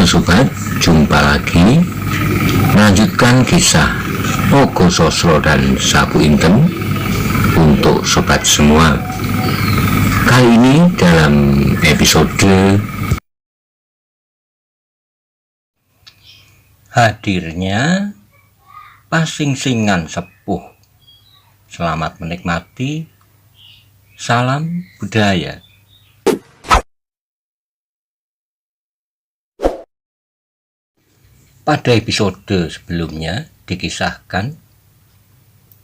sobat, jumpa lagi melanjutkan kisah Ogo Sosro dan Sapu Intem untuk sobat semua. Kali ini dalam episode hadirnya pasing-singan sepuh. Selamat menikmati. Salam budaya. Pada episode sebelumnya dikisahkan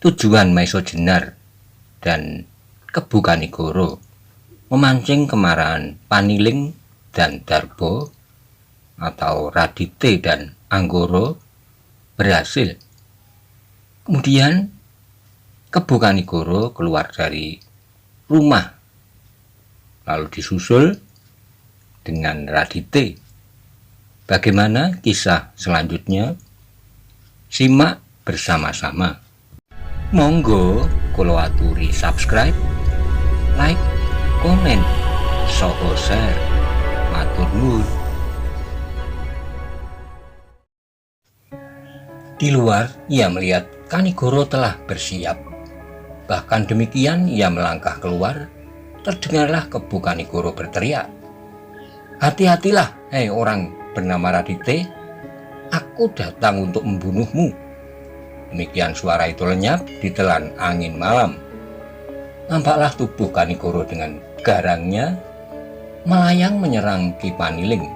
tujuan Maiso Jenar dan Kebu Kanigoro memancing kemarahan Paniling dan Darbo atau Radite dan Anggoro berhasil. Kemudian Kebu Kanigoro keluar dari rumah lalu disusul dengan Radite. Bagaimana kisah selanjutnya? Simak bersama-sama. Monggo kula aturi subscribe, like, komen, soho share. Matur nuwun. Di luar ia melihat Kanigoro telah bersiap. Bahkan demikian ia melangkah keluar, terdengarlah Kebu Kanigoro berteriak, "Hati-hatilah, hei orang bernama Radite, aku datang untuk membunuhmu." Demikian suara itu lenyap ditelan angin malam. Nampaklah tubuh Kanigoro dengan garangnya melayang menyerang Ki Paniling.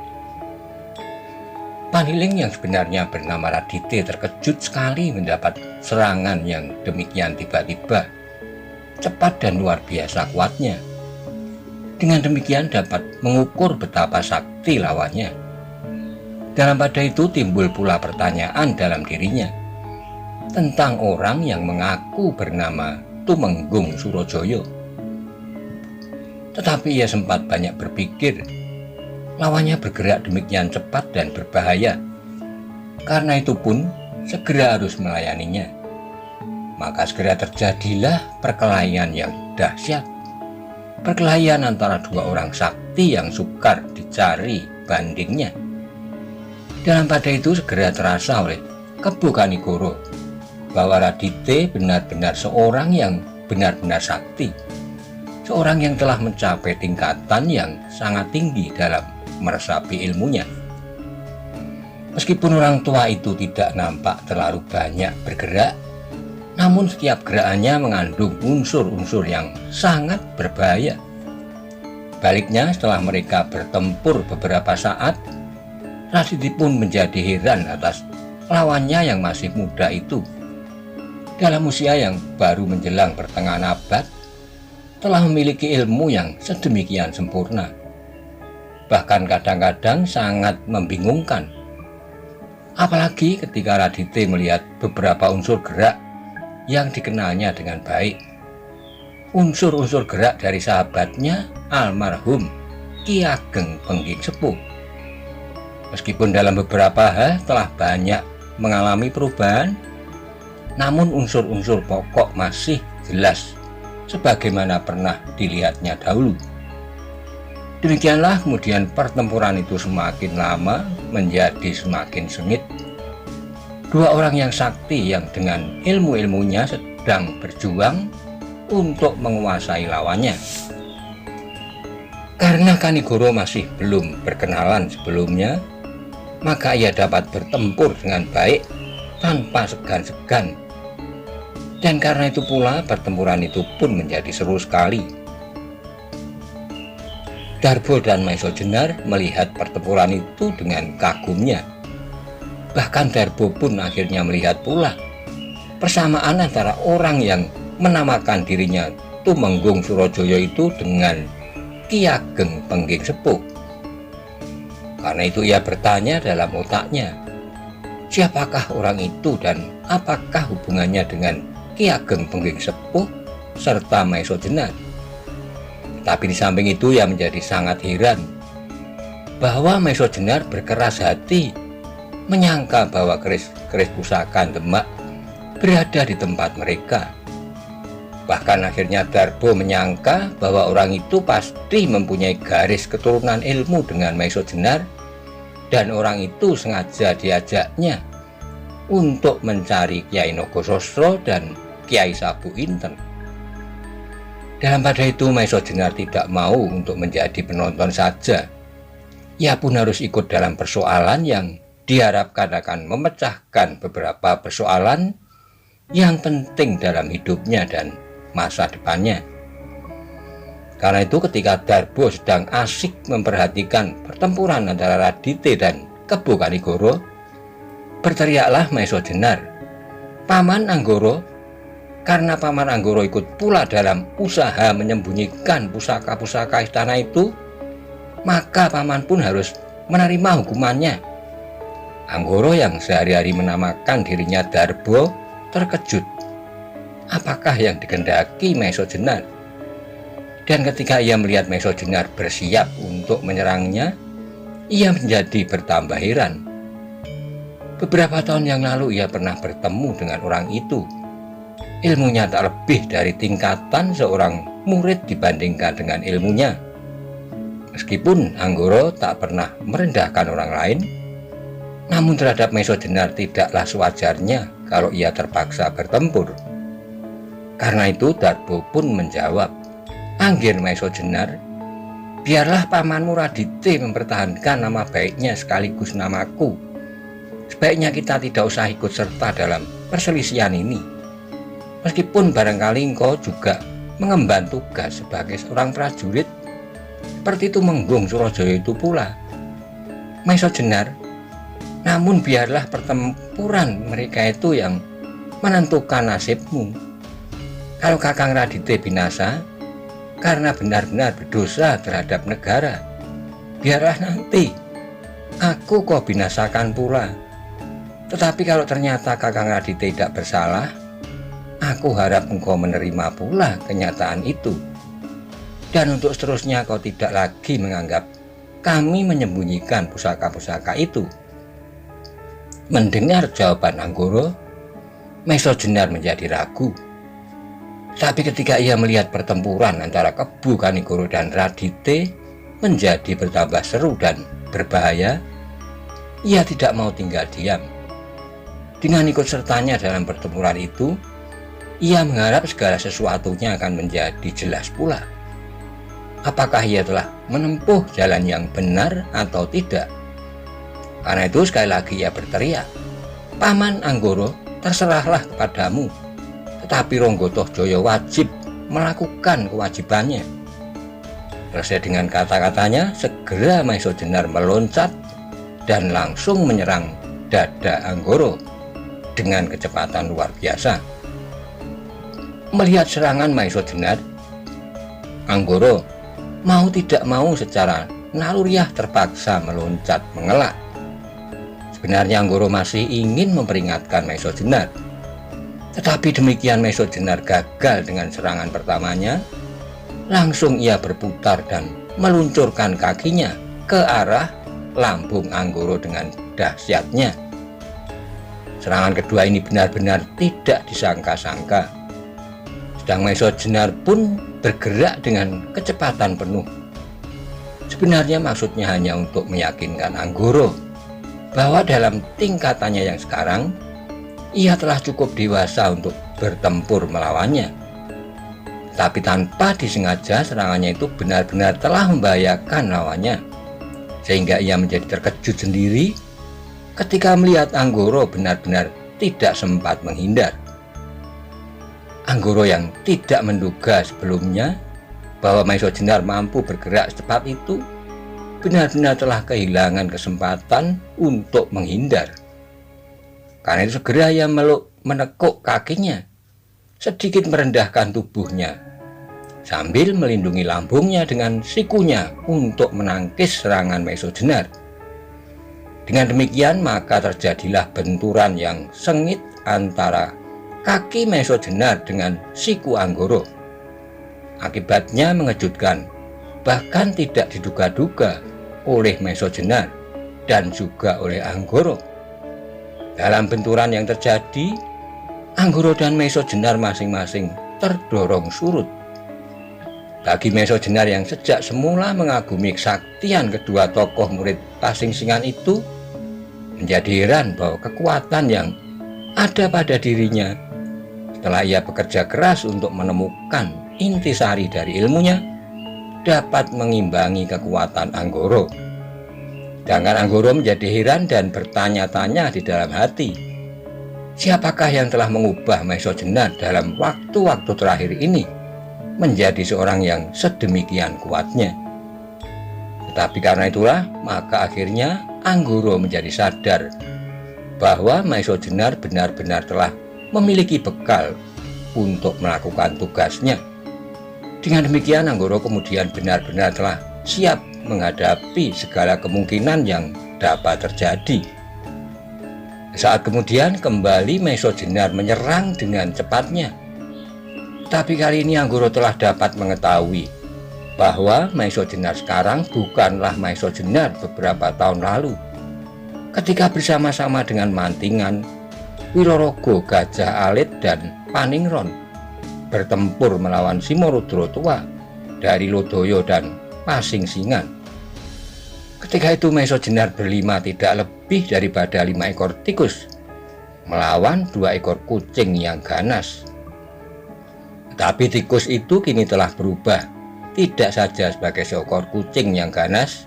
Paniling yang sebenarnya bernama Radite terkejut sekali mendapat serangan yang demikian tiba-tiba, cepat dan luar biasa kuatnya. Dengan demikian dapat mengukur betapa sakti lawannya. Dalam pada itu timbul pula pertanyaan dalam dirinya tentang orang yang mengaku bernama Tumenggung Surojoyo. Tetapi ia sempat banyak berpikir, lawannya bergerak demikian cepat dan berbahaya. Karena itu pun segera harus melayaninya. Maka segera terjadilah perkelahian yang dahsyat. Perkelahian antara dua orang sakti yang sukar dicari bandingnya. Dalam pada itu segera terasa oleh Kebu Kanigoro bahwa Radite benar-benar seorang yang benar-benar sakti, seorang yang telah mencapai tingkatan yang sangat tinggi dalam meresapi ilmunya. Meskipun orang tua itu tidak nampak terlalu banyak bergerak, namun setiap gerakannya mengandung unsur-unsur yang sangat berbahaya. Baliknya, setelah mereka bertempur beberapa saat, Radite pun menjadi heran atas lawannya yang masih muda itu. Dalam usia yang baru menjelang pertengahan abad, telah memiliki ilmu yang sedemikian sempurna. Bahkan kadang-kadang sangat membingungkan. Apalagi ketika Radite melihat beberapa unsur gerak yang dikenalnya dengan baik. Unsur-unsur gerak dari sahabatnya almarhum Ki Ageng Pengging Sepuh. Meskipun dalam beberapa hal telah banyak mengalami perubahan, namun unsur-unsur pokok masih jelas sebagaimana pernah dilihatnya dahulu. Demikianlah kemudian pertempuran itu semakin lama menjadi semakin sengit. Dua orang yang sakti yang dengan ilmu-ilmunya sedang berjuang untuk menguasai lawannya. Karena Kanigoro masih belum berkenalan sebelumnya, maka ia dapat bertempur dengan baik tanpa segan-segan. Dan karena itu pula pertempuran itu pun menjadi seru sekali. Darbo dan Maiso Jenar melihat pertempuran itu dengan kagumnya. Bahkan Darbo pun akhirnya melihat pula persamaan antara orang yang menamakan dirinya Tumenggung Surojoyo itu dengan Ki Ageng Pengging Sepuh. Karena itu ia bertanya dalam otaknya, siapakah orang itu dan apakah hubungannya dengan Ki Ageng Pengging Sepuh serta Maiso Jenar? Tapi di samping itu ia menjadi sangat heran bahwa Maiso Jenar berkeras hati menyangka bahwa keris pusaka Demak berada di tempat mereka. Bahkan akhirnya Darbo menyangka bahwa orang itu pasti mempunyai garis keturunan ilmu dengan Maiso Jenar, dan orang itu sengaja diajaknya untuk mencari Kyai Nogosostro dan Kyai Sabu Inten. Dalam pada itu Maeso Jenar tidak mau untuk menjadi penonton saja. Ia pun harus ikut dalam persoalan yang diharapkan akan memecahkan beberapa persoalan yang penting dalam hidupnya dan masa depannya. Karena itu ketika Darbo sedang asik memperhatikan pertempuran antara Radite dan Kebo Kanigoro, berteriaklah Maeso Jenar, "Paman Anggoro!" Karena Paman Anggoro ikut pula dalam usaha menyembunyikan pusaka-pusaka istana itu, maka Paman pun harus menerima hukumannya. Anggoro yang sehari-hari menamakan dirinya Darbo terkejut. Apakah yang dikehendaki Maeso Jenar? Dan ketika ia melihat Maeso Jenar bersiap untuk menyerangnya, ia menjadi bertambah heran. Beberapa tahun yang lalu ia pernah bertemu dengan orang itu. Ilmunya tak lebih dari tingkatan seorang murid dibandingkan dengan ilmunya. Meskipun Anggoro tak pernah merendahkan orang lain, namun terhadap Maeso Jenar tidaklah sewajarnya kalau ia terpaksa bertempur. Karena itu Darbo pun menjawab, "Anggir Maeso Jenar, biarlah pamanmu Radite mempertahankan nama baiknya sekaligus namaku. Sebaiknya kita tidak usah ikut serta dalam perselisihan ini. Meskipun barangkali engkau juga mengemban tugas sebagai seorang prajurit, seperti Tumenggung Surajaya itu pula. Maeso Jenar, namun biarlah pertempuran mereka itu yang menentukan nasibmu. Kalau Kakang Radite binasa karena benar-benar berdosa terhadap negara, biarlah nanti aku kau binasakan pula. Tetapi kalau ternyata Kakang Radite tidak bersalah, aku harap engkau menerima pula kenyataan itu. Dan untuk seterusnya kau tidak lagi menganggap kami menyembunyikan pusaka-pusaka itu." Mendengar jawaban Anggoro, Maeso Jenar menjadi ragu. Tapi ketika ia melihat pertempuran antara Kebo Kanigoro dan Radite menjadi bertambah seru dan berbahaya, ia tidak mau tinggal diam. Dengan ikut sertanya dalam pertempuran itu, ia mengharap segala sesuatunya akan menjadi jelas pula. Apakah ia telah menempuh jalan yang benar atau tidak? Karena itu sekali lagi ia berteriak, "Paman Anggoro, terserahlah kepadamu. Tetapi Ronggo Tohjaya wajib melakukan kewajibannya." Selesai dengan kata-katanya, segera Maeso Jenar meloncat dan langsung menyerang dada Anggoro dengan kecepatan luar biasa. Melihat serangan Maeso Jenar, Anggoro mau tidak mau secara naluriah terpaksa meloncat mengelak. Sebenarnya Anggoro masih ingin memperingatkan Maeso Jenar. Tetapi demikian Maeso Jenar gagal dengan serangan pertamanya, langsung ia berputar dan meluncurkan kakinya ke arah lambung Anggoro dengan dahsyatnya. Serangan kedua ini benar-benar tidak disangka-sangka. Sedang Maeso Jenar pun bergerak dengan kecepatan penuh. Sebenarnya maksudnya hanya untuk meyakinkan Anggoro bahwa dalam tingkatannya yang sekarang, ia telah cukup dewasa untuk bertempur melawannya. Tapi tanpa disengaja serangannya itu benar-benar telah membahayakan lawannya, sehingga ia menjadi terkejut sendiri ketika melihat Anggoro benar-benar tidak sempat menghindar. Anggoro yang tidak menduga sebelumnya bahwa Maeso Jenar mampu bergerak secepat itu, benar-benar telah kehilangan kesempatan untuk menghindar. Karena itu segera ia menekuk kakinya, sedikit merendahkan tubuhnya, sambil melindungi lambungnya dengan sikunya untuk menangkis serangan Maeso Jenar. Dengan demikian maka terjadilah benturan yang sengit antara kaki Maeso Jenar dengan siku Anggoro. Akibatnya mengejutkan, bahkan tidak diduga-duga oleh Maeso Jenar dan juga oleh Anggoro. Dalam benturan yang terjadi, Anggoro dan Maeso Jenar masing-masing terdorong surut. Bagi Maesojenar yang sejak semula mengagumi kesaktian kedua tokoh murid Pasingsingan itu, menjadi heran bahwa kekuatan yang ada pada dirinya setelah ia bekerja keras untuk menemukan intisari dari ilmunya dapat mengimbangi kekuatan Anggoro. Sedangkan Anggoro menjadi heran dan bertanya-tanya di dalam hati, siapakah yang telah mengubah Maesojenar dalam waktu-waktu terakhir ini menjadi seorang yang sedemikian kuatnya. Tetapi karena itulah, maka akhirnya Anggoro menjadi sadar bahwa Maesojenar benar-benar telah memiliki bekal untuk melakukan tugasnya. Dengan demikian, Anggoro kemudian benar-benar telah siap menghadapi segala kemungkinan yang dapat terjadi. Saat kemudian kembali Maesojenar menyerang dengan cepatnya. Tapi kali ini Anggoro telah dapat mengetahui bahwa Maesojenar sekarang bukanlah Maesojenar beberapa tahun lalu, ketika bersama-sama dengan Mantingan, Wirorogo, Gajah Alit, dan Paningron bertempur melawan Simorudro Tua dari Lodoyo dan Pasingsingan. Ketika itu Maesojenar berlima tidak lebih daripada 5 ekor tikus melawan 2 ekor kucing yang ganas. Tapi tikus itu kini telah berubah, tidak saja sebagai seekor kucing yang ganas,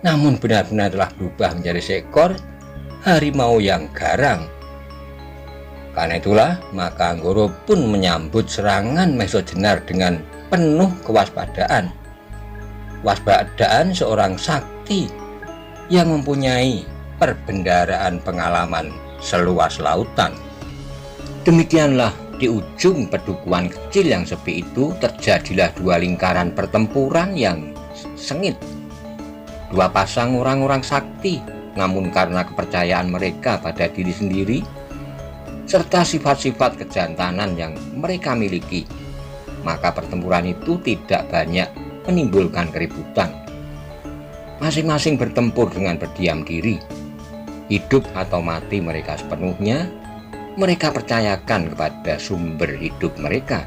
namun benar-benar telah berubah menjadi seekor harimau yang garang. Karena itulah, maka Anggoro pun menyambut serangan Maesojenar dengan penuh kewaspadaan. Waspadaan seorang sakti yang mempunyai perbendaharaan pengalaman seluas lautan. Demikianlah, di ujung pedukuhan kecil yang sepi itu terjadilah 2 lingkaran pertempuran yang sengit. 2 pasang orang-orang sakti, namun karena kepercayaan mereka pada diri sendiri serta sifat-sifat kejantanan yang mereka miliki, maka pertempuran itu tidak banyak menimbulkan keributan. Masing-masing bertempur dengan berdiam diri. Hidup atau mati mereka sepenuhnya mereka percayakan kepada sumber hidup mereka.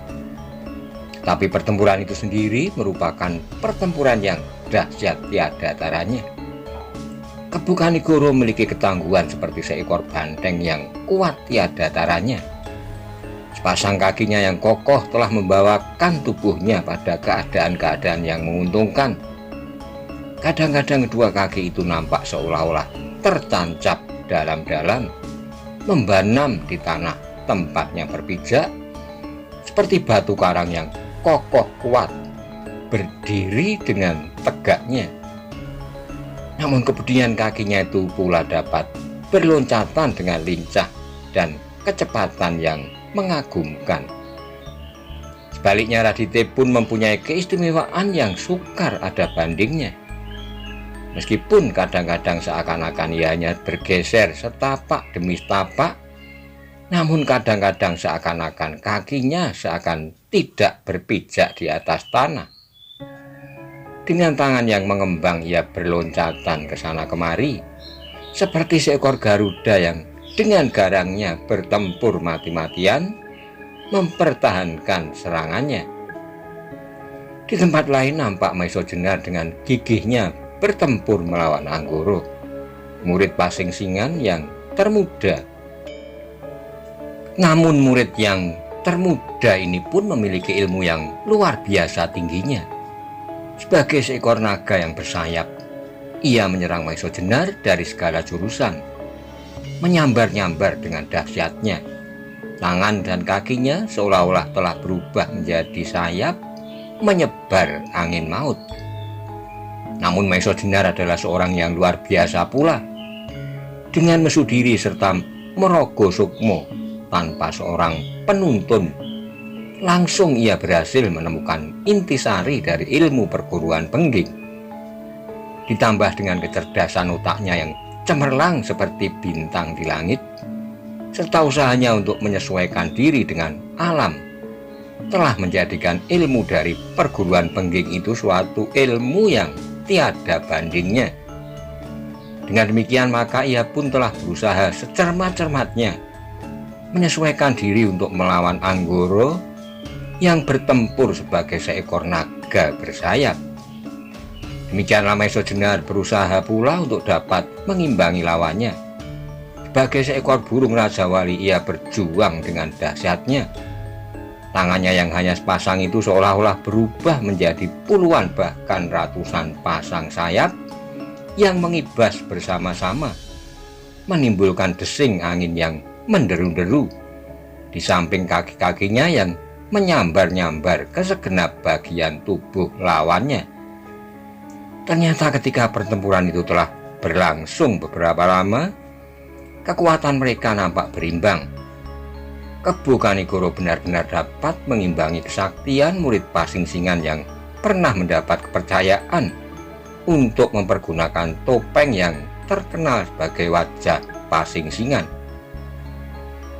Tapi pertempuran itu sendiri merupakan pertempuran yang dahsyat tiada taranya. Kebukanigoro memiliki ketangguhan seperti seekor banteng yang kuat tiada taranya. Sepasang kakinya yang kokoh telah membawakan tubuhnya pada keadaan-keadaan yang menguntungkan. Kadang-kadang kedua kaki itu nampak seolah-olah tertancap dalam-dalam, membanam di tanah tempatnya berpijak, seperti batu karang yang kokoh kuat, berdiri dengan tegaknya. Namun kemudian kakinya itu pula dapat berloncatan dengan lincah dan kecepatan yang mengagumkan. Sebaliknya, Radite pun mempunyai keistimewaan yang sukar ada bandingnya. Meskipun kadang-kadang seakan-akan ia hanya bergeser setapak demi setapak, namun kadang-kadang seakan-akan kakinya seakan tidak berpijak di atas tanah. Dengan tangan yang mengembang ia berloncatan ke sana kemari, seperti seekor Garuda yang dengan garangnya bertempur mati-matian mempertahankan serangannya. Di tempat lain nampak Maesojenar dengan gigihnya bertempur melawan Anggoro, murid Pasingsingan yang termuda. Namun murid yang termuda ini pun memiliki ilmu yang luar biasa tingginya. Sebagai seekor naga yang bersayap, ia menyerang Maesojenar dari segala jurusan, menyambar-nyambar dengan dahsyatnya. Tangan dan kakinya seolah-olah telah berubah menjadi sayap, menyebar angin maut. Namun Maesojenar adalah seorang yang luar biasa pula. Dengan mesudiri serta merogoh sukmo tanpa seorang penuntun, langsung ia berhasil menemukan intisari dari ilmu perguruan Pengging. Ditambah dengan kecerdasan otaknya yang cemerlang seperti bintang di langit, serta usahanya untuk menyesuaikan diri dengan alam, telah menjadikan ilmu dari perguruan Pengging itu suatu ilmu yang tiada bandingnya. Dengan demikian maka ia pun telah berusaha secermat-cermatnya menyesuaikan diri untuk melawan Anggoro yang bertempur sebagai seekor naga naga bersayap. Demikianlah Maesa Jenar berusaha pula untuk dapat mengimbangi lawannya. Sebagai seekor burung Raja Wali, ia berjuang dengan dahsyatnya. Tangannya yang hanya sepasang itu seolah-olah berubah menjadi puluhan bahkan ratusan pasang sayap yang mengibas bersama-sama, menimbulkan desing angin yang menderu-deru di samping kaki-kakinya yang menyambar-nyambar ke segenap bagian tubuh lawannya. Ternyata ketika pertempuran itu telah berlangsung beberapa lama, kekuatan mereka nampak berimbang. Kebo Kanigoro benar-benar dapat mengimbangi kesaktian murid Pasingsingan yang pernah mendapat kepercayaan untuk mempergunakan topeng yang terkenal sebagai wajah Pasingsingan.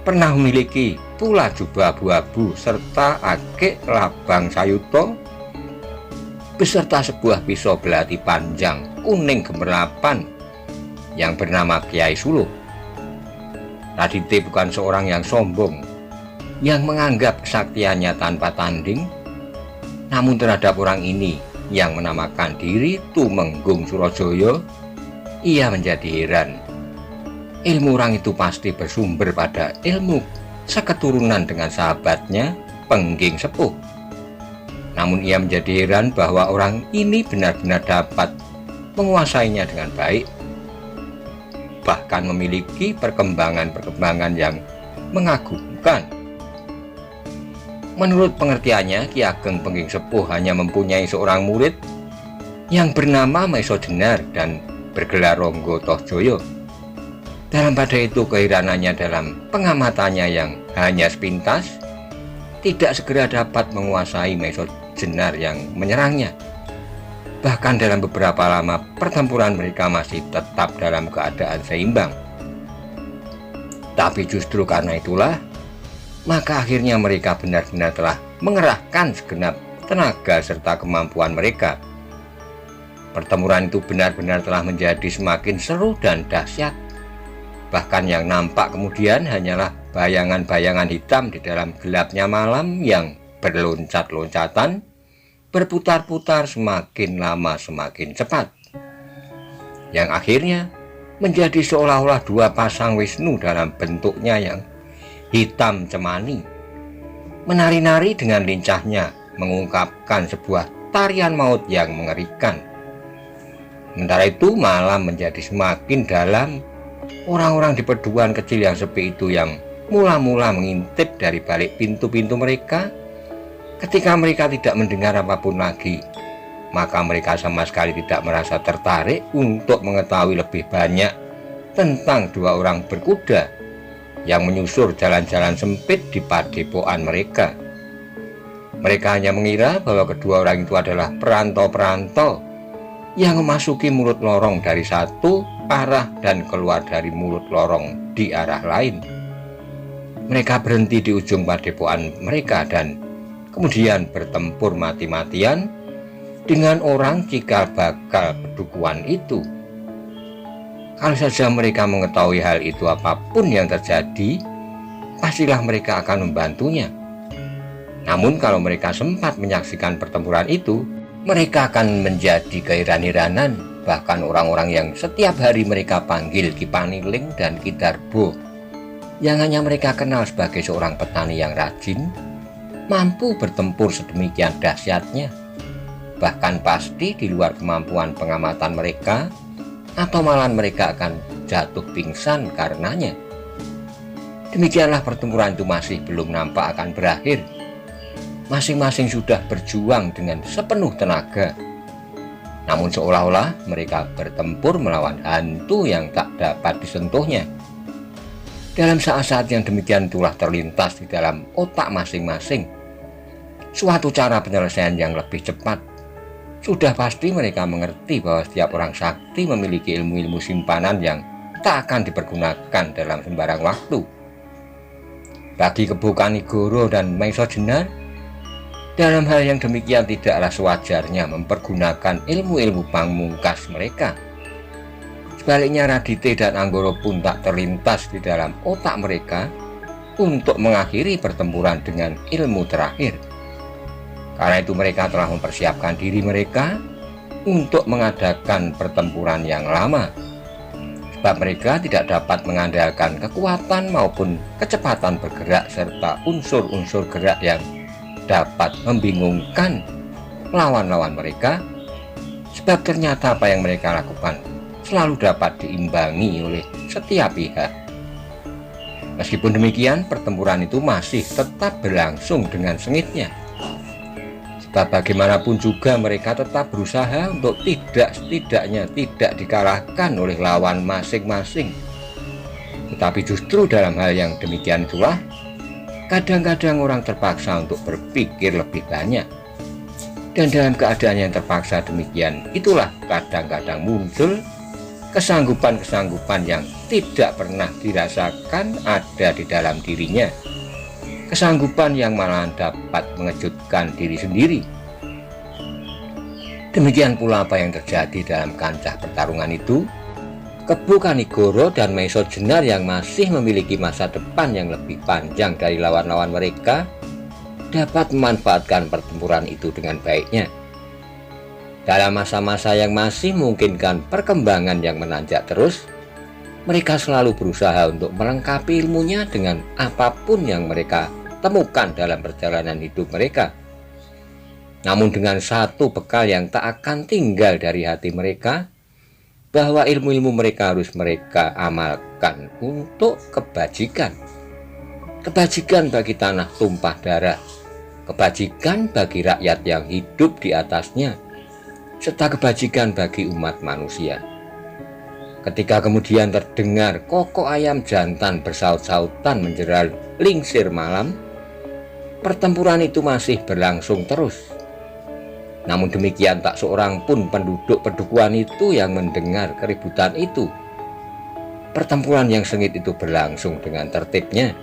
Pernah memiliki pula jubah abu-abu serta akik labang sayuto beserta sebuah pisau belati panjang kuning gemerlapan yang bernama Kiai Suluh. Radite bukan seorang yang sombong, yang menganggap kesaktiannya tanpa tanding, namun terhadap orang ini yang menamakan diri Tumenggung Surajaya, ia menjadi heran. Ilmu orang itu pasti bersumber pada ilmu seketurunan dengan sahabatnya Pengging Sepuh. Namun ia menjadi heran bahwa orang ini benar-benar dapat menguasainya dengan baik, bahkan memiliki perkembangan-perkembangan yang mengagumkan. Menurut pengertiannya, Ki Ageng Pengging Sepuh hanya mempunyai seorang murid yang bernama Maesa Jenar dan bergelar Ronggo Tohjoyo. Dalam pada itu keheranannya dalam pengamatannya yang hanya sepintas, tidak segera dapat menguasai Maesa Jenar yang menyerangnya. Bahkan dalam beberapa lama pertempuran mereka masih tetap dalam keadaan seimbang. Tapi justru karena itulah, maka akhirnya mereka benar-benar telah mengerahkan segenap tenaga serta kemampuan mereka. Pertempuran itu benar-benar telah menjadi semakin seru dan dahsyat. Bahkan yang nampak kemudian hanyalah bayangan-bayangan hitam di dalam gelapnya malam yang berloncat-loncatan, berputar-putar semakin lama semakin cepat, yang akhirnya menjadi seolah-olah dua pasang Wisnu dalam bentuknya yang hitam cemani, menari-nari dengan lincahnya mengungkapkan sebuah tarian maut yang mengerikan. Sementara itu malam menjadi semakin dalam. Orang-orang di perduaan kecil yang sepi itu yang mula-mula mengintip dari balik pintu-pintu mereka, ketika mereka tidak mendengar apapun lagi, maka mereka sama sekali tidak merasa tertarik untuk mengetahui lebih banyak tentang dua orang berkuda yang menyusur jalan-jalan sempit di padepokan mereka. Mereka hanya mengira bahwa kedua orang itu adalah perantau-perantau yang memasuki mulut lorong dari satu arah dan keluar dari mulut lorong di arah lain. Mereka berhenti di ujung padepokan mereka dan kemudian bertempur mati-matian dengan orang cikal bakal pedukuhan itu. Kalau saja mereka mengetahui hal itu, apapun yang terjadi, pastilah mereka akan membantunya. Namun kalau mereka sempat menyaksikan pertempuran itu, mereka akan menjadi keheran-heranan. Bahkan orang-orang yang setiap hari mereka panggil Ki Paniling dan Ki Darbo, yang hanya mereka kenal sebagai seorang petani yang rajin, mampu bertempur sedemikian dahsyatnya. Bahkan pasti di luar kemampuan pengamatan mereka, atau malah mereka akan jatuh pingsan karenanya. Demikianlah pertempuran itu masih belum nampak akan berakhir. Masing-masing sudah berjuang dengan sepenuh tenaga. Namun seolah-olah mereka bertempur melawan hantu yang tak dapat disentuhnya. Dalam saat-saat yang demikian itulah terlintas di dalam otak masing-masing suatu cara penyelesaian yang lebih cepat. Sudah pasti mereka mengerti bahwa setiap orang sakti memiliki ilmu-ilmu simpanan yang tak akan dipergunakan dalam sembarang waktu. Bagi Kebo Kanigoro dan Maesa Jenar, dalam hal yang demikian tidaklah sewajarnya mempergunakan ilmu-ilmu pamungkas mereka. Sebaliknya Radite dan Anggoro pun tak terlintas di dalam otak mereka untuk mengakhiri pertempuran dengan ilmu terakhir. Karena itu mereka telah mempersiapkan diri mereka untuk mengadakan pertempuran yang lama, sebab mereka tidak dapat mengandalkan kekuatan maupun kecepatan bergerak serta unsur-unsur gerak yang dapat membingungkan lawan-lawan mereka, sebab ternyata apa yang mereka lakukan selalu dapat diimbangi oleh setiap pihak. Meskipun demikian, pertempuran itu masih tetap berlangsung dengan sengitnya, sebab bagaimanapun juga mereka tetap berusaha untuk setidaknya tidak dikalahkan oleh lawan masing-masing. Tetapi justru dalam hal yang demikian itulah kadang-kadang orang terpaksa untuk berpikir lebih banyak. Dan dalam keadaan yang terpaksa demikian itulah kadang-kadang muncul kesanggupan-kesanggupan yang tidak pernah dirasakan ada di dalam dirinya. Kesanggupan yang malah dapat mengejutkan diri sendiri. Demikian pula apa yang terjadi dalam kancah pertarungan itu. Kebu Kanigoro dan Maisojenar yang masih memiliki masa depan yang lebih panjang dari lawan-lawan mereka dapat memanfaatkan pertempuran itu dengan baiknya. Dalam masa-masa yang masih memungkinkan perkembangan yang menanjak terus, mereka selalu berusaha untuk melengkapi ilmunya dengan apapun yang mereka temukan dalam perjalanan hidup mereka. Namun dengan satu bekal yang tak akan tinggal dari hati mereka, bahwa ilmu-ilmu mereka harus mereka amalkan untuk kebajikan. Kebajikan bagi tanah tumpah darah, kebajikan bagi rakyat yang hidup di atasnya, serta kebajikan bagi umat manusia. Ketika kemudian terdengar kokok ayam jantan bersaut-sautan menjeral lingsir malam, pertempuran itu masih berlangsung terus. Namun demikian tak seorang pun penduduk Pedukuhan itu yang mendengar keributan itu. Pertempuran yang sengit itu berlangsung dengan tertibnya.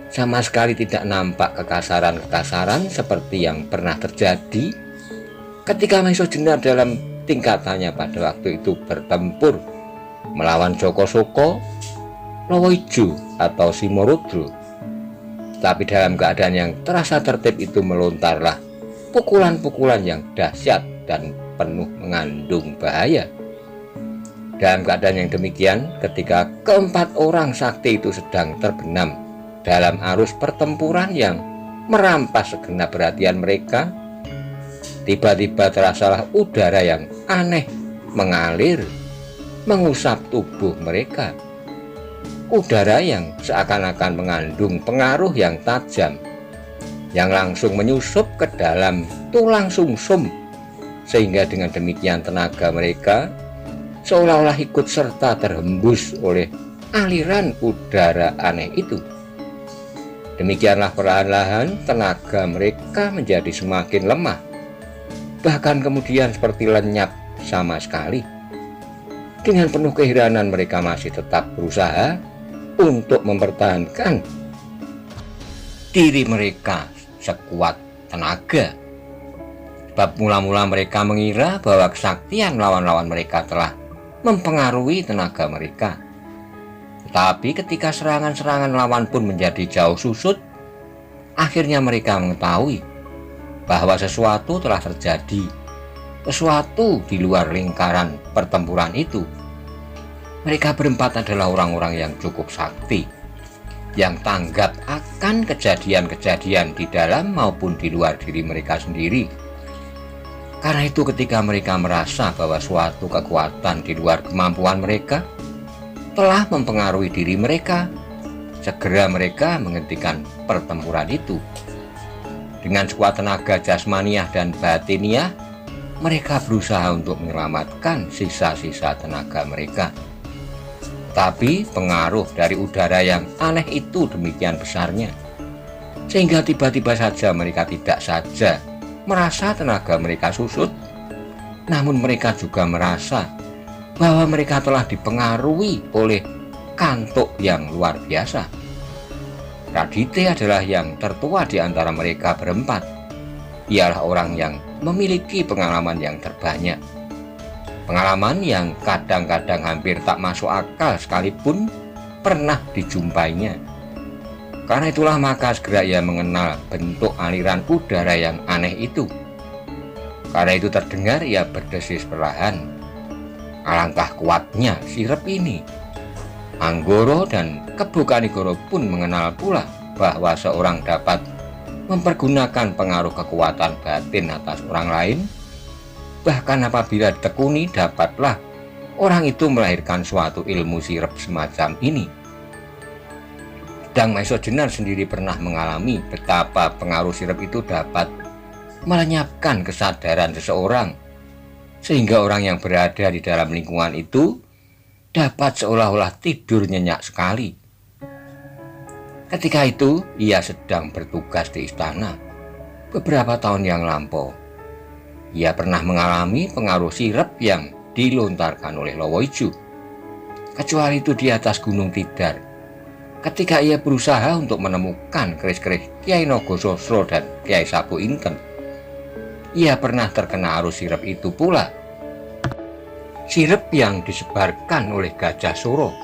Sama sekali tidak nampak kekasaran-kekasaran seperti yang pernah terjadi ketika Maisojenar dalam tingkatannya pada waktu itu bertempur melawan Joko Soko, Lowoijo atau Simorudro. Tapi dalam keadaan yang terasa tertib itu melontarlah pukulan-pukulan yang dahsyat dan penuh mengandung bahaya. Dalam keadaan yang demikian, ketika keempat orang sakti itu sedang terbenam dalam arus pertempuran yang merampas segenap perhatian mereka, tiba-tiba terasalah udara yang aneh mengalir mengusap tubuh mereka. Udara yang seakan-akan mengandung pengaruh yang tajam, yang langsung menyusup ke dalam tulang sumsum, sehingga dengan demikian tenaga mereka seolah-olah ikut serta terhembus oleh aliran udara aneh itu. Demikianlah perlahan-lahan tenaga mereka menjadi semakin lemah, bahkan kemudian seperti lenyap sama sekali. Dengan penuh keheranan mereka masih tetap berusaha untuk mempertahankan diri mereka sekuat tenaga. Sebab mula-mula mereka mengira bahwa kesaktian lawan-lawan mereka telah mempengaruhi tenaga mereka. Tetapi ketika serangan-serangan lawan pun menjadi jauh susut, akhirnya mereka mengetahui bahwa sesuatu telah terjadi, sesuatu di luar lingkaran pertempuran itu. Mereka berempat adalah orang-orang yang cukup sakti, yang tanggap akan kejadian-kejadian di dalam maupun di luar diri mereka sendiri. Karena itu ketika mereka merasa bahwa suatu kekuatan di luar kemampuan mereka telah mempengaruhi diri mereka, segera mereka menghentikan pertempuran itu. Dengan sekuat tenaga jasmaniah dan batiniah, mereka berusaha untuk menyelamatkan sisa-sisa tenaga mereka. Tapi pengaruh dari udara yang aneh itu demikian besarnya, sehingga tiba-tiba saja mereka tidak saja merasa tenaga mereka susut, namun mereka juga merasa bahwa mereka telah dipengaruhi oleh kantuk yang luar biasa. Radite adalah yang tertua di antara mereka berempat. Ialah orang yang memiliki pengalaman yang terbanyak, pengalaman yang kadang-kadang hampir tak masuk akal sekalipun pernah dijumpainya. Karena itulah maka segera ia mengenal bentuk aliran udara yang aneh itu. Karena itu terdengar ia berdesis perlahan. Alangkah kuatnya sirep ini. Anggoro dan Kebu Kanigoro pun mengenal pula bahwa seorang dapat mempergunakan pengaruh kekuatan batin atas orang lain. Bahkan apabila ditekuni, dapatlah orang itu melahirkan suatu ilmu sirep semacam ini. Sedang Maesa Jenar sendiri pernah mengalami betapa pengaruh sirep itu dapat melenyapkan kesadaran seseorang, sehingga orang yang berada di dalam lingkungan itu dapat seolah-olah tidur nyenyak sekali. Ketika itu ia sedang bertugas di istana. Beberapa tahun yang lampau, ia pernah mengalami pengaruh sirep yang dilontarkan oleh Lowoiju. Kecuali itu di atas Gunung Tidar, ketika ia berusaha untuk menemukan keris-keris Kyai Nogososro dan Kyai Sabu Inten, ia pernah terkena arus sirep itu pula. Sirep yang disebarkan oleh Gajah Suro,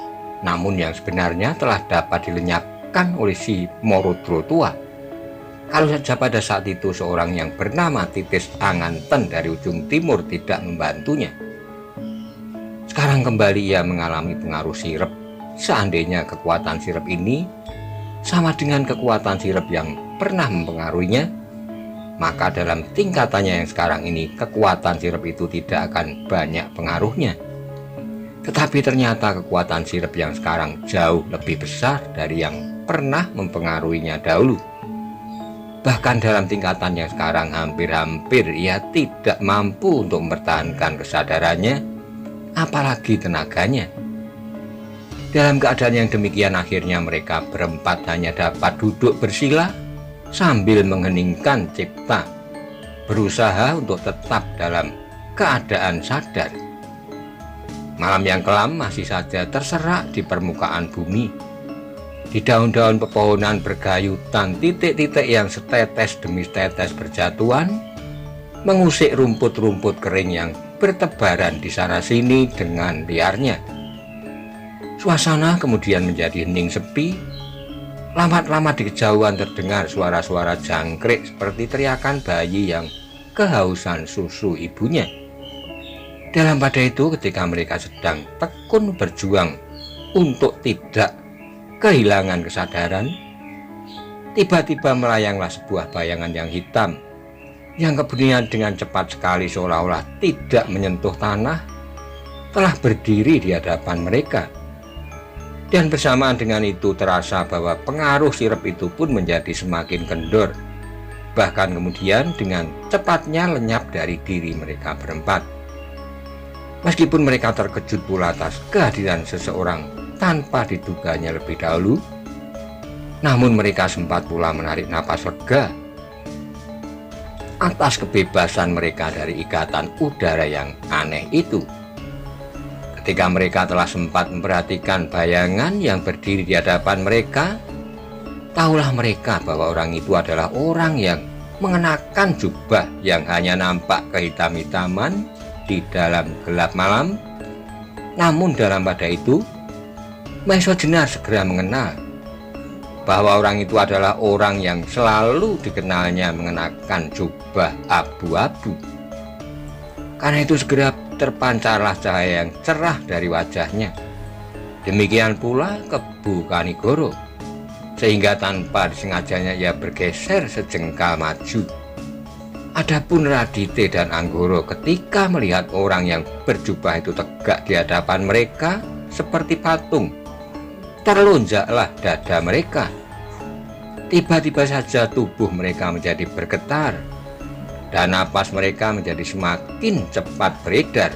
namun yang sebenarnya telah dapat dilenyapkan oleh si Morodro tua. Kalau saja pada saat itu seorang yang bernama Titis Anganten dari ujung timur tidak membantunya. Sekarang kembali ia mengalami pengaruh sirep. Seandainya kekuatan sirep ini sama dengan kekuatan sirep yang pernah mempengaruhinya, maka dalam tingkatannya yang sekarang ini kekuatan sirep itu tidak akan banyak pengaruhnya. Tetapi ternyata kekuatan sirep yang sekarang jauh lebih besar dari yang pernah mempengaruhinya dahulu. Bahkan dalam tingkatan yang sekarang hampir-hampir ia tidak mampu untuk mempertahankan kesadarannya, apalagi tenaganya. Dalam keadaan yang demikian akhirnya mereka berempat hanya dapat duduk bersila sambil mengheningkan cipta, berusaha untuk tetap dalam keadaan sadar. Malam yang kelam masih saja terserak di permukaan bumi. Di daun-daun pepohonan bergayutan titik-titik yang setetes demi setetes berjatuhan, mengusik rumput-rumput kering yang bertebaran di sana-sini dengan liarnya. Suasana kemudian menjadi hening sepi. Lama-lama di kejauhan terdengar suara-suara jangkrik seperti teriakan bayi yang kehausan susu ibunya. Dalam pada itu ketika mereka sedang tekun berjuang untuk tidak kehilangan kesadaran, tiba-tiba melayanglah sebuah bayangan yang hitam yang kemudian dengan cepat sekali seolah-olah tidak menyentuh tanah telah berdiri di hadapan mereka. Dan bersamaan dengan itu terasa bahwa pengaruh sirep itu pun menjadi semakin kendor. Bahkan kemudian dengan cepatnya lenyap dari diri mereka berempat. Meskipun mereka terkejut pula atas kehadiran seseorang tanpa diduganya lebih dahulu, namun mereka sempat pula menarik napas lega atas kebebasan mereka dari ikatan udara yang aneh itu. Ketika mereka telah sempat memperhatikan bayangan yang berdiri di hadapan mereka, tahulah mereka bahwa orang itu adalah orang yang mengenakan jubah yang hanya nampak kehitam-hitaman di dalam gelap malam. Namun dalam pada itu, Maesa Jenar segera mengenal bahwa orang itu adalah orang yang selalu dikenalnya mengenakan jubah abu-abu. Karena itu segera terpancarlah cahaya yang cerah dari wajahnya. Demikian pula Kebu Kanigoro, sehingga tanpa disengajanya ia bergeser sejengkal maju. Adapun Radite dan Anggoro ketika melihat orang yang berjubah itu tegak di hadapan mereka seperti patung, terlonjaklah dada mereka. Tiba-tiba saja tubuh mereka menjadi bergetar dan napas mereka menjadi semakin cepat beredar.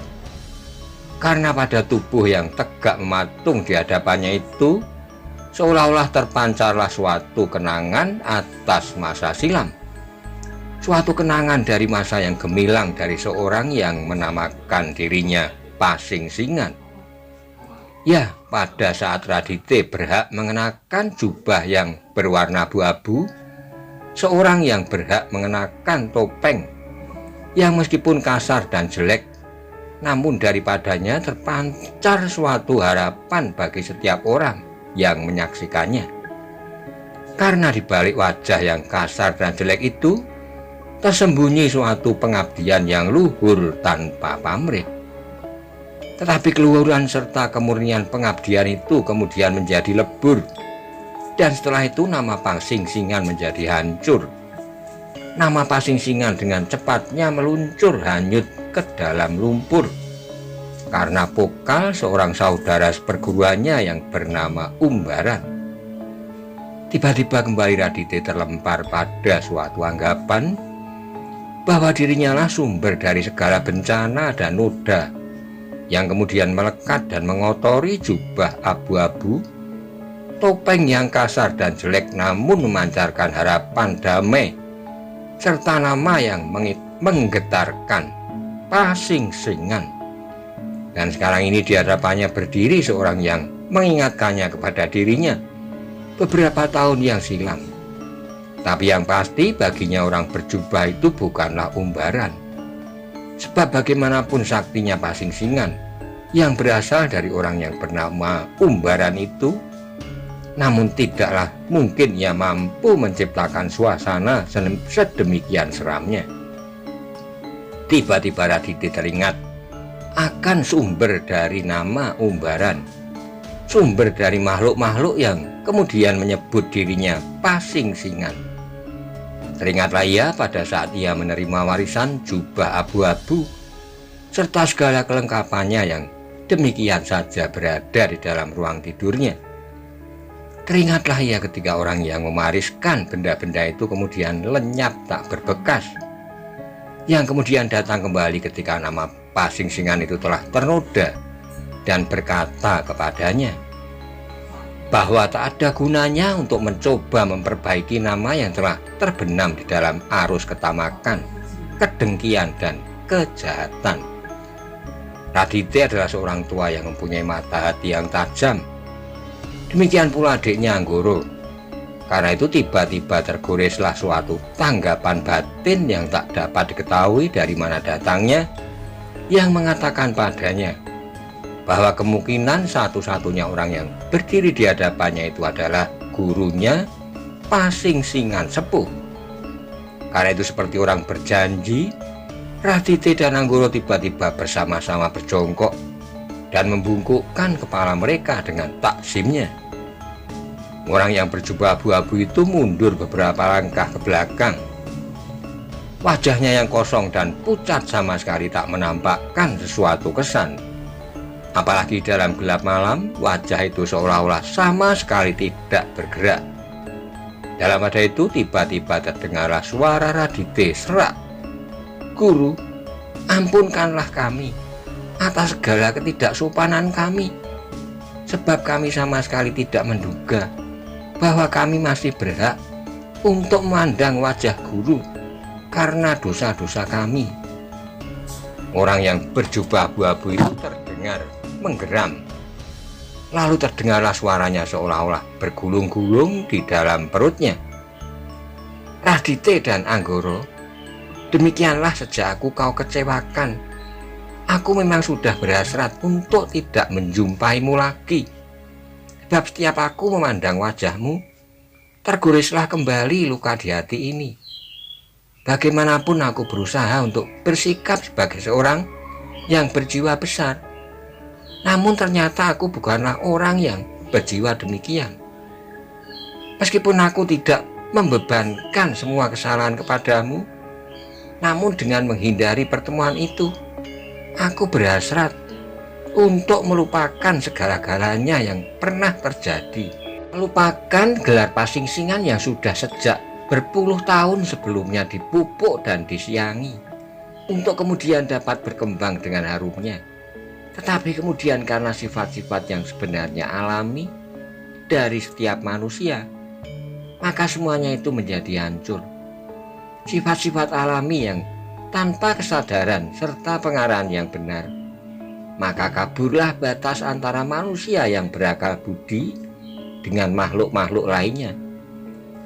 Karena pada tubuh yang tegak mematung di hadapannya itu seolah-olah terpancarlah suatu kenangan atas masa silam, suatu kenangan dari masa yang gemilang dari seorang yang menamakan dirinya Pasing Singan. Ya, pada saat Radite berhak mengenakan jubah yang berwarna abu-abu, seorang yang berhak mengenakan topeng yang meskipun kasar dan jelek, namun daripadanya terpancar suatu harapan bagi setiap orang yang menyaksikannya. Karena di balik wajah yang kasar dan jelek itu tersembunyi suatu pengabdian yang luhur tanpa pamrih. Tetapi keluhuran serta kemurnian pengabdian itu kemudian menjadi lebur, dan setelah itu nama Pasingsingan menjadi hancur. Nama Pasingsingan dengan cepatnya meluncur hanyut ke dalam lumpur karena pokal seorang saudara seperguruannya yang bernama Umbaran. Tiba-tiba kembali Radite terlempar pada suatu anggapan bahwa dirinya lah sumber dari segala bencana dan noda yang kemudian melekat dan mengotori jubah abu-abu, topeng yang kasar dan jelek namun memancarkan harapan damai, serta nama yang menggetarkan, Pasingsingan. Dan sekarang ini di hadapannya berdiri seorang yang mengingatkannya kepada dirinya beberapa tahun yang silam. Tapi yang pasti baginya orang berjubah itu bukanlah Umbaran. Sebab bagaimanapun saktinya Pasingsingan yang berasal dari orang yang bernama Umbaran itu, namun tidaklah mungkin ia mampu menciptakan suasana sedemikian seramnya. Tiba-tiba Radite teringat akan sumber dari nama Umbaran, sumber dari makhluk-makhluk yang kemudian menyebut dirinya Pasingsingan. Teringatlah ia pada saat ia menerima warisan jubah abu-abu serta segala kelengkapannya yang demikian saja berada di dalam ruang tidurnya. Teringatlah ia ketika orang yang mewariskan benda-benda itu kemudian lenyap tak berbekas, yang kemudian datang kembali ketika nama Pasingsingan itu telah ternoda dan berkata kepadanya bahwa tak ada gunanya untuk mencoba memperbaiki nama yang telah terbenam di dalam arus ketamakan, kedengkian, dan kejahatan. Radite adalah seorang tua yang mempunyai mata hati yang tajam. Demikian pula adiknya Anggoro. Karena itu tiba-tiba tergoreslah suatu tanggapan batin yang tak dapat diketahui dari mana datangnya, yang mengatakan padanya bahwa kemungkinan satu-satunya orang yang berdiri di hadapannya itu adalah gurunya Pasingsingan sepuh. Karena itu seperti orang berjanji, Radite dan Anggoro tiba-tiba bersama-sama berjongkok dan membungkukkan kepala mereka dengan takzimnya. Orang yang berjubah abu-abu itu mundur beberapa langkah ke belakang. Wajahnya yang kosong dan pucat sama sekali tak menampakkan sesuatu kesan. Apalagi dalam gelap malam, wajah itu seolah-olah sama sekali tidak bergerak. Dalam pada itu tiba-tiba terdengarlah suara Radite serak, "Guru, ampunkanlah kami atas segala ketidaksopanan kami, sebab kami sama sekali tidak menduga bahwa kami masih berhak untuk memandang wajah guru karena dosa-dosa kami." Orang yang berjubah abu-abu itu terdengar menggeram. Lalu terdengarlah suaranya seolah-olah bergulung-gulung di dalam perutnya. "Radite dan Anggoro, demikianlah sejak kau kecewakan. Aku memang sudah berhasrat untuk tidak menjumpaimu lagi. Sebab setiap aku memandang wajahmu, tergoreslah kembali luka di hati ini. Bagaimanapun aku berusaha untuk bersikap sebagai seorang yang berjiwa besar, namun ternyata aku bukanlah orang yang berjiwa demikian. Meskipun aku tidak membebankan semua kesalahan kepadamu, namun dengan menghindari pertemuan itu, aku berhasrat untuk melupakan segala-galanya yang pernah terjadi. Melupakan gelar Pasingsingan yang sudah sejak berpuluh tahun sebelumnya dipupuk dan disiangi, untuk kemudian dapat berkembang dengan harumnya. Tetapi kemudian karena sifat-sifat yang sebenarnya alami dari setiap manusia, maka semuanya itu menjadi hancur. Sifat-sifat alami yang tanpa kesadaran serta pengarahan yang benar, maka kaburlah batas antara manusia yang berakal budi dengan makhluk-makhluk lainnya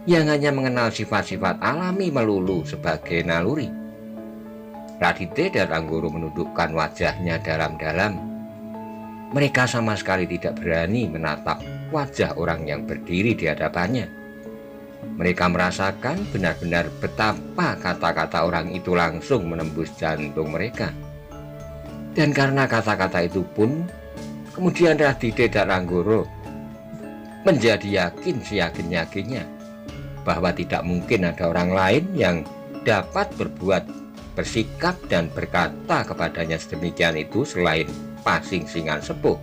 yang hanya mengenal sifat-sifat alami melulu sebagai naluri. Radite dan Anggoro menundukkan wajahnya dalam-dalam. Mereka sama sekali tidak berani menatap wajah orang yang berdiri di hadapannya. Mereka merasakan benar-benar betapa kata-kata orang itu langsung menembus jantung mereka. Dan karena kata-kata itu pun, kemudian Raditya dan Anggoro menjadi yakin seyakin-yakinnya bahwa tidak mungkin ada orang lain yang dapat bersikap dan berkata kepadanya sedemikian itu selain Pasingsingan Sepuh.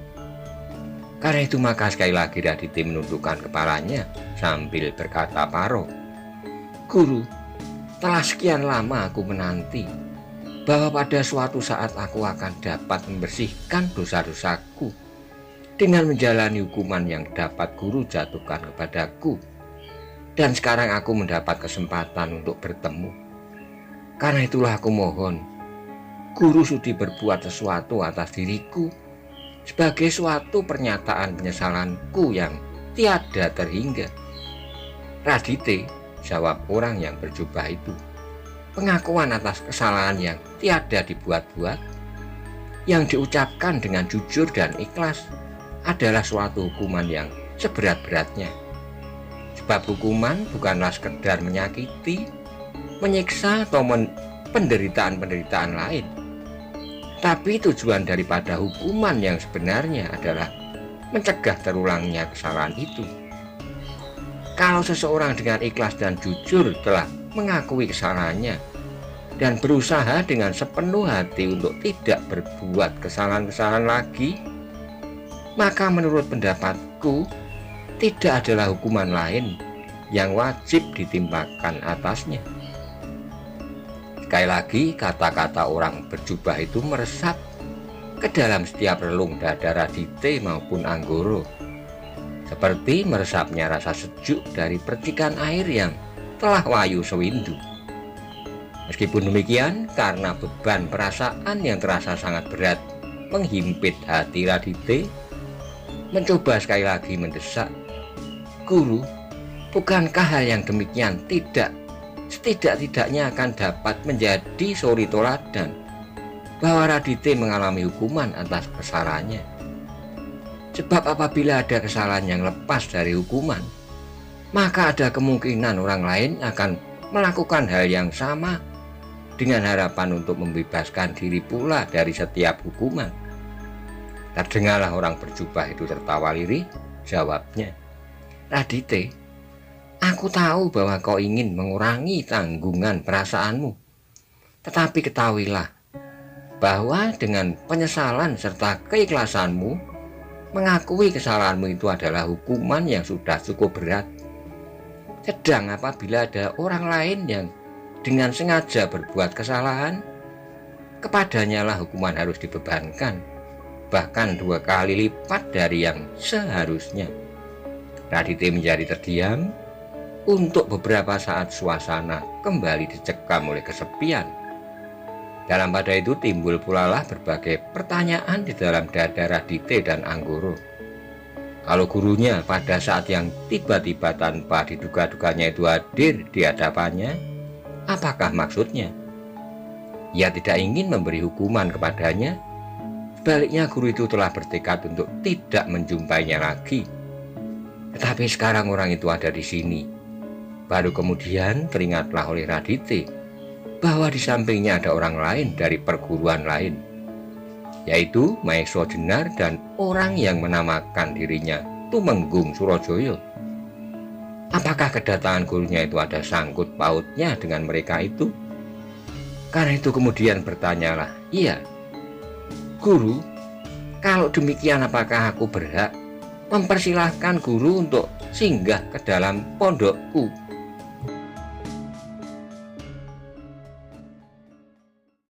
Karena itu maka sekali lagi Raditya menundukkan kepalanya sambil berkata paro, "Guru, telah sekian lama aku menanti bahwa pada suatu saat aku akan dapat membersihkan dosa-dosaku dengan menjalani hukuman yang dapat guru jatuhkan kepadaku. Dan sekarang aku mendapat kesempatan untuk bertemu. Karena itulah aku mohon, guru sudi berbuat sesuatu atas diriku sebagai suatu pernyataan penyesalanku yang tiada terhingga." "Raditya," jawab orang yang berjubah itu, "pengakuan atas kesalahan yang tiada dibuat-buat, yang diucapkan dengan jujur dan ikhlas adalah suatu hukuman yang seberat-beratnya. Sebab hukuman bukanlah sekedar menyakiti, menyiksa atau penderitaan-penderitaan lain. Tapi tujuan daripada hukuman yang sebenarnya adalah mencegah terulangnya kesalahan itu. Kalau seseorang dengan ikhlas dan jujur telah mengakui kesalahannya dan berusaha dengan sepenuh hati untuk tidak berbuat kesalahan-kesalahan lagi, maka menurut pendapatku tidak adalah hukuman lain yang wajib ditimpakan atasnya." Sekali lagi kata-kata orang berjubah itu meresap ke dalam setiap relung dada Raditya maupun Anggoro, seperti meresapnya rasa sejuk dari percikan air yang telah wayu sewindu. Meskipun demikian, karena beban perasaan yang terasa sangat berat menghimpit hati Raditya, mencoba sekali lagi mendesak, "Guru, bukankah hal yang demikian setidak-tidaknya akan dapat menjadi suri toladan bahwa Raditya mengalami hukuman atas kesalahannya? Sebab apabila ada kesalahan yang lepas dari hukuman, maka ada kemungkinan orang lain akan melakukan hal yang sama dengan harapan untuk membebaskan diri pula dari setiap hukuman." Terdengarlah orang berjubah itu tertawa lirih, jawabnya, "Raditya, aku tahu bahwa kau ingin mengurangi tanggungan perasaanmu. Tetapi ketahuilah bahwa dengan penyesalan serta keikhlasanmu mengakui kesalahanmu itu adalah hukuman yang sudah cukup berat. Sedang apabila ada orang lain yang dengan sengaja berbuat kesalahan, kepadanya lah hukuman harus dibebankan, bahkan 2 kali lipat dari yang seharusnya." Raditya menjadi terdiam. Untuk beberapa saat suasana kembali dicekam oleh kesepian. Dalam pada itu timbul pulalah berbagai pertanyaan di dalam dada Raditya dan Anggoro. Kalau gurunya pada saat yang tiba-tiba tanpa diduga-duganya itu hadir di hadapannya, apakah maksudnya? Ia tidak ingin memberi hukuman kepadanya. Sebaliknya guru itu telah bertekad untuk tidak menjumpainya lagi. Tetapi sekarang orang itu ada di sini. Baru kemudian teringatlah oleh Raditya bahwa di sampingnya ada orang lain dari perguruan lain, yaitu Maeswa Jenar dan orang yang menamakan dirinya Tumenggung Surojoyo. Apakah kedatangan gurunya itu ada sangkut pautnya dengan mereka itu? Karena itu kemudian bertanyalah, "Iya, Guru, kalau demikian apakah aku berhak mempersilahkan guru untuk singgah ke dalam pondokku